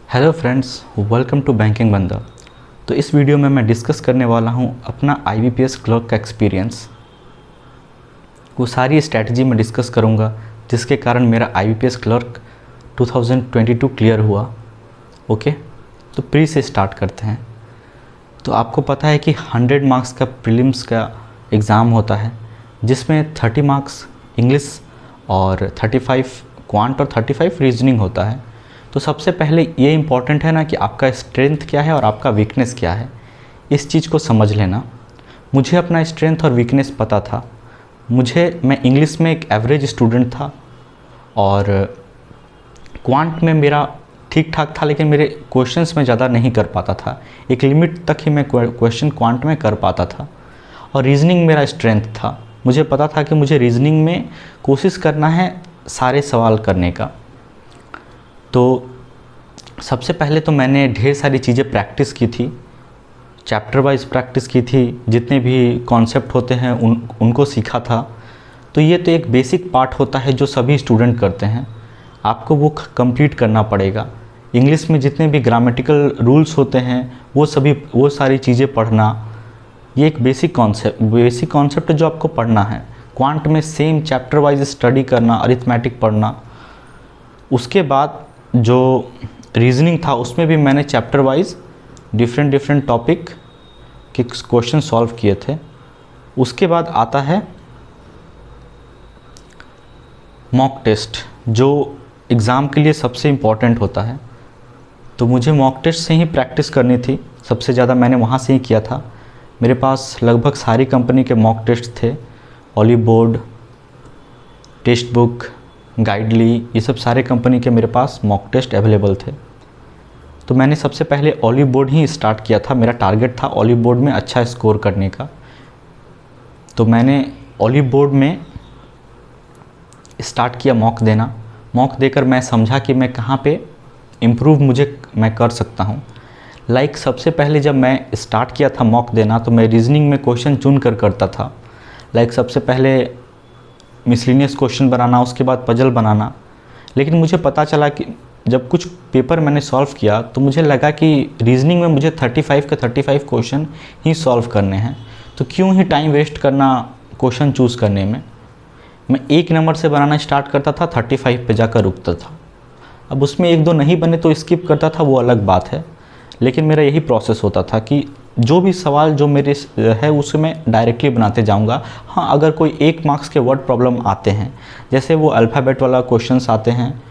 Hello friends, welcome to banking Banda. तो इस video में मैं डिस्कस करने वाला हूं अपना आईबीपीएस क्लर्क का एक्सपीरियंस। वो सारी स्ट्रैटेजी मैं डिस्कस करूंगा जिसके कारण मेरा आईबीपीएस क्लर्क 2022 क्लियर हुआ। ओके, तो प्री से स्टार्ट करते हैं। तो आपको पता है कि 100 मार्क्स का प्रीलिम्स का एग्ज़ाम होता है जिसमें 30 मार्क्स इंग्लिश और 35 क्वांट और 35 रीजनिंग होता है। तो सबसे पहले ये इम्पॉर्टेंट है ना कि आपका स्ट्रेंथ क्या है और आपका वीकनेस क्या है, इस चीज़ को समझ लेना। मुझे अपना स्ट्रेंथ और वीकनेस पता था। मैं इंग्लिश में एक एवरेज स्टूडेंट था और क्वांट में मेरा ठीक ठाक था, लेकिन मेरे क्वेश्चंस में ज़्यादा नहीं कर पाता था। एक लिमिट तक ही मैं क्वेश्चन क्वांट में कर पाता था। और रीजनिंग मेरा स्ट्रेंथ था। मुझे पता था कि मुझे रीजनिंग में कोशिश करना है सारे सवाल करने का। तो सबसे पहले तो मैंने ढेर सारी चीज़ें प्रैक्टिस की थी, चैप्टर वाइज प्रैक्टिस की थी, जितने भी कॉन्सेप्ट होते हैं उनको सीखा था। तो ये तो एक बेसिक पार्ट होता है जो सभी स्टूडेंट करते हैं, आपको वो कंप्लीट करना पड़ेगा। इंग्लिश में जितने भी ग्रामेटिकल रूल्स होते हैं वो सारी चीज़ें पढ़ना, ये एक बेसिक कॉन्सेप्ट जो आपको पढ़ना है। क्वांट में सेम चैप्टर वाइज स्टडी करना, अरिथमेटिक पढ़ना। उसके बाद जो रीजनिंग था उसमें भी मैंने चैप्टर वाइज डिफरेंट टॉपिक के क्वेश्चन सॉल्व किए थे। उसके बाद आता है मॉक टेस्ट, जो एग्ज़ाम के लिए सबसे इम्पॉर्टेंट होता है। तो मुझे मॉक टेस्ट से ही प्रैक्टिस करनी थी, सबसे ज़्यादा मैंने वहाँ से ही किया था। मेरे पास लगभग सारी कंपनी के मॉक टेस्ट थे, ऑलिव बोर्ड, टेक्स्ट बुक, गाइडली, ये सब सारे कंपनी के मेरे पास मॉक टेस्ट अवेलेबल थे। तो मैंने सबसे पहले ऑलिव बोर्ड ही स्टार्ट किया था। मेरा टारगेट था ऑलिव बोर्ड में अच्छा स्कोर करने का। तो मैंने ऑलिव बोर्ड में स्टार्ट किया मॉक देना। मॉक देकर मैं समझा कि मैं कहाँ पे इम्प्रूव मैं कर सकता हूँ। सबसे पहले जब मैं स्टार्ट किया था मॉक देना तो मैं रीजनिंग में क्वेश्चन चुन कर करता था। सबसे पहले मिसलिनियस क्वेश्चन बनाना, उसके बाद पजल बनाना। लेकिन मुझे पता चला कि जब कुछ पेपर मैंने सॉल्व किया तो मुझे लगा कि रीजनिंग में मुझे 35 के 35 क्वेश्चन ही सॉल्व करने हैं, तो क्यों ही टाइम वेस्ट करना क्वेश्चन चूज़ करने में। मैं 1 नंबर से बनाना स्टार्ट करता था, 35 पे जाकर रुकता था। अब उसमें 1-2 नहीं बने तो स्किप करता था, वो अलग बात है। लेकिन मेरा यही प्रोसेस होता था कि जो भी सवाल जो मेरे है उसे मैं डायरेक्टली बनाते जाऊंगा। हाँ, अगर कोई 1 मार्क्स के वर्ड प्रॉब्लम आते हैं, जैसे वो अल्फ़ाबेट वाला क्वेश्चंस आते हैं,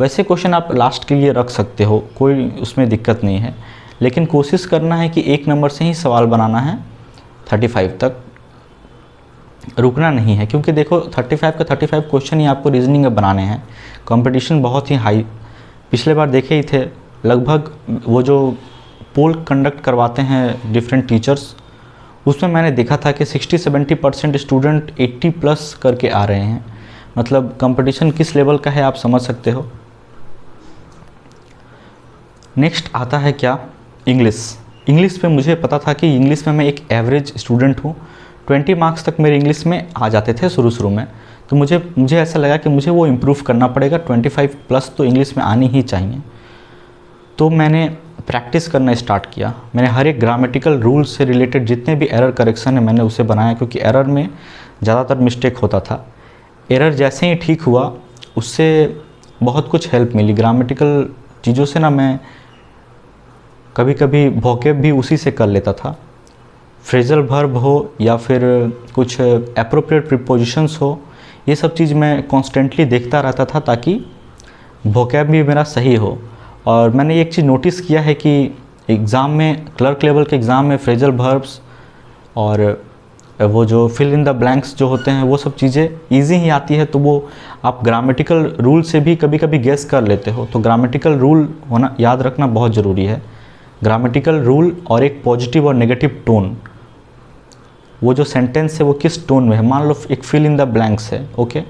वैसे क्वेश्चन आप लास्ट के लिए रख सकते हो, कोई उसमें दिक्कत नहीं है। लेकिन कोशिश करना है कि 1 नंबर से ही सवाल बनाना है, 35 तक रुकना नहीं है। क्योंकि देखो 35 का 35 क्वेश्चन ही आपको रीजनिंग में बनाने हैं। कंपटीशन बहुत ही हाई, पिछले बार देखे ही थे। लगभग वो जो पोल कंडक्ट करवाते हैं डिफरेंट टीचर्स, उसमें मैंने देखा था कि 60-70% स्टूडेंट 80+ करके आ रहे हैं। मतलब कंपटीशन किस लेवल का है आप समझ सकते हो। नेक्स्ट आता है क्या, इंग्लिश पे मुझे पता था कि इंग्लिश में मैं एक एवरेज स्टूडेंट हूँ। 20 मार्क्स तक मेरे इंग्लिश में आ जाते थे शुरू में। तो मुझे ऐसा लगा कि मुझे वो इम्प्रूव करना पड़ेगा, 25+ तो इंग्लिश में आनी ही चाहिए। तो मैंने प्रैक्टिस करना स्टार्ट किया। मैंने हर एक ग्रामेटिकल रूल से रिलेटेड जितने भी एरर करेक्शन है मैंने उसे बनाया, क्योंकि एरर में ज़्यादातर मिस्टेक होता था। एरर जैसे ही ठीक हुआ उससे बहुत कुछ हेल्प मिली। ग्रामेटिकल चीज़ों से ना मैं कभी कभी वोकैब भी उसी से कर लेता था। फ्रेजल वर्ब हो या फिर कुछ एप्रोप्रिएट प्रीपोजिशंस हो, ये सब चीज़ मैं कॉन्स्टेंटली देखता रहता था ताकि वोकैब भी मेरा सही हो। और मैंने एक चीज़ नोटिस किया है कि एग्ज़ाम में, क्लर्क लेवल के एग्ज़ाम में फ्रेजल वर्ब्स और वो जो फिल इन द ब्लैंक्स जो होते हैं वो सब चीज़ें इजी ही आती है। तो वो आप ग्रामेटिकल रूल से भी कभी कभी गेस कर लेते हो। तो ग्रामेटिकल रूल होना याद रखना बहुत ज़रूरी है। ग्रामेटिकल रूल और एक पॉजिटिव और नेगेटिव टोन, वो जो सेंटेंस है वो किस टोन में है। मान लो एक फिल इन द ब्लैंक्स है, ओके,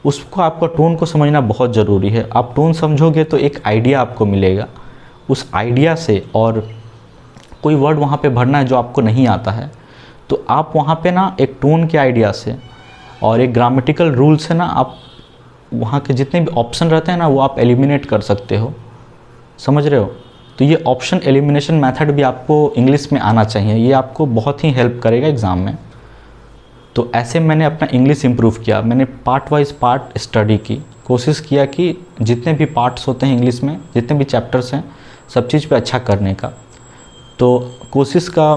उसको आपको टोन को समझना बहुत ज़रूरी है। आप टोन समझोगे तो एक आइडिया आपको मिलेगा। उस आइडिया से, और कोई वर्ड वहाँ पे भरना है जो आपको नहीं आता है, तो आप वहाँ पे ना एक टोन के आइडिया से और एक ग्रामेटिकल रूल से ना आप वहाँ के जितने भी ऑप्शन रहते हैं ना वो आप एलिमिनेट कर सकते हो। समझ रहे हो। तो ये ऑप्शन एलिमिनेशन मेथड भी आपको इंग्लिश में आना चाहिए, ये आपको बहुत ही हेल्प करेगा एग्ज़ाम में। तो ऐसे मैंने अपना इंग्लिश इम्प्रूव किया। मैंने पार्ट वाइज पार्ट स्टडी की, कोशिश किया कि जितने भी पार्ट्स होते हैं इंग्लिश में, जितने भी चैप्टर्स हैं, सब चीज़ पे अच्छा करने का। तो कोशिश का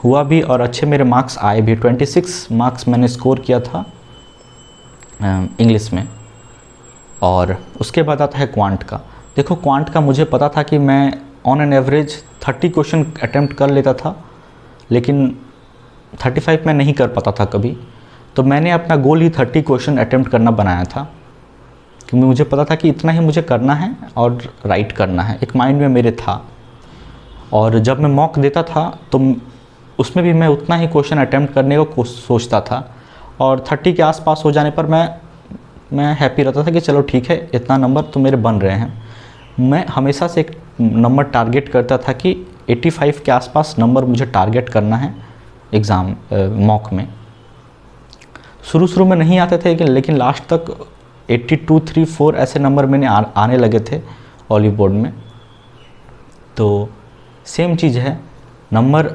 हुआ भी और अच्छे मेरे मार्क्स आए भी। 26 मार्क्स मैंने स्कोर किया था इंग्लिश में। और उसके बाद आता है क्वांट का। देखो क्वांट का मुझे पता था कि मैं on an average 30 question attempt कर लेता था, लेकिन 35 मैं नहीं कर पाता था कभी। तो मैंने अपना गोल ही 30 क्वेश्चन अटैम्प्ट करना बनाया था, क्योंकि मुझे पता था कि इतना ही मुझे करना है और राइट करना है, एक माइंड में मेरे था। और जब मैं मॉक देता था तो उसमें भी मैं उतना ही क्वेश्चन अटैम्प्ट करने को सोचता था, और 30 के आसपास हो जाने पर मैं हैप्पी रहता था कि चलो ठीक है, इतना नंबर तो मेरे बन रहे हैं। मैं हमेशा से एक नंबर टारगेट करता था कि 85 के आसपास नंबर मुझे टारगेट करना है एग्ज़ाम मॉक में। शुरू में नहीं आते थे, लेकिन लास्ट तक 82, 3, 4 ऐसे नंबर मैंने आने लगे थे ऑलिव बोर्ड में। तो सेम चीज़ है, नंबर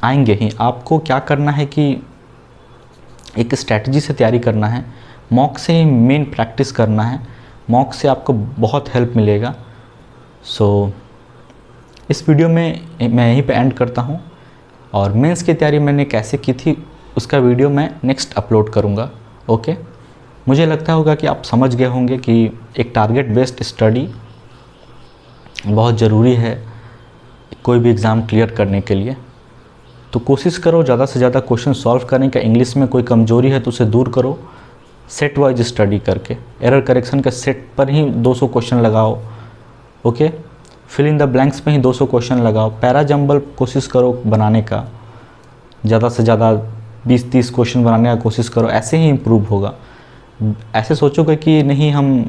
आएंगे ही। आपको क्या करना है कि एक स्ट्रैटेजी से तैयारी करना है, मॉक से ही मेन प्रैक्टिस करना है। मॉक से आपको बहुत हेल्प मिलेगा। सो इस वीडियो में मैं यहीं पे एंड करता हूँ, और मेंस की तैयारी मैंने कैसे की थी उसका वीडियो मैं नेक्स्ट अपलोड करूँगा। ओके, मुझे लगता होगा कि आप समझ गए होंगे कि एक टारगेट बेस्ड स्टडी बहुत ज़रूरी है कोई भी एग्ज़ाम क्लियर करने के लिए। तो कोशिश करो ज़्यादा से ज़्यादा क्वेश्चन सॉल्व करने का। इंग्लिश में कोई कमज़ोरी है तो उसे दूर करो, सेट वाइज स्टडी करके। एरर करेक्शन का सेट पर ही 200 क्वेश्चन लगाओ। Okay, fill in the blanks में ही 200 क्वेश्चन लगाओ। पैरा जंबल कोशिश करो बनाने का, ज़्यादा से ज़्यादा 20-30 क्वेश्चन बनाने का कोशिश करो, ऐसे ही इम्प्रूव होगा। ऐसे सोचोगे कि नहीं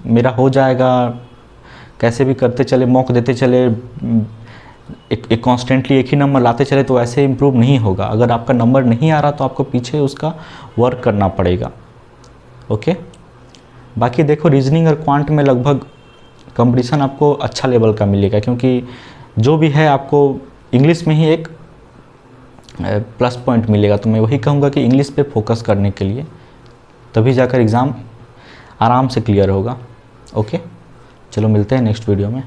मेरा हो जाएगा, कैसे भी करते चले, मॉक देते चले, एक कॉन्स्टेंटली एक ही नंबर लाते चले, तो ऐसे इम्प्रूव नहीं होगा। अगर आपका नंबर नहीं आ रहा तो आपको पीछे उसका वर्क करना पड़ेगा। ओके, बाकी देखो रीजनिंग और क्वांट में लगभग कंपटीशन आपको अच्छा लेवल का मिलेगा, क्योंकि जो भी है आपको इंग्लिश में ही एक प्लस पॉइंट मिलेगा। तो मैं वही कहूँगा कि इंग्लिश पे फोकस करने के लिए, तभी जाकर एग्ज़ाम आराम से क्लियर होगा। ओके, चलो मिलते हैं नेक्स्ट वीडियो में।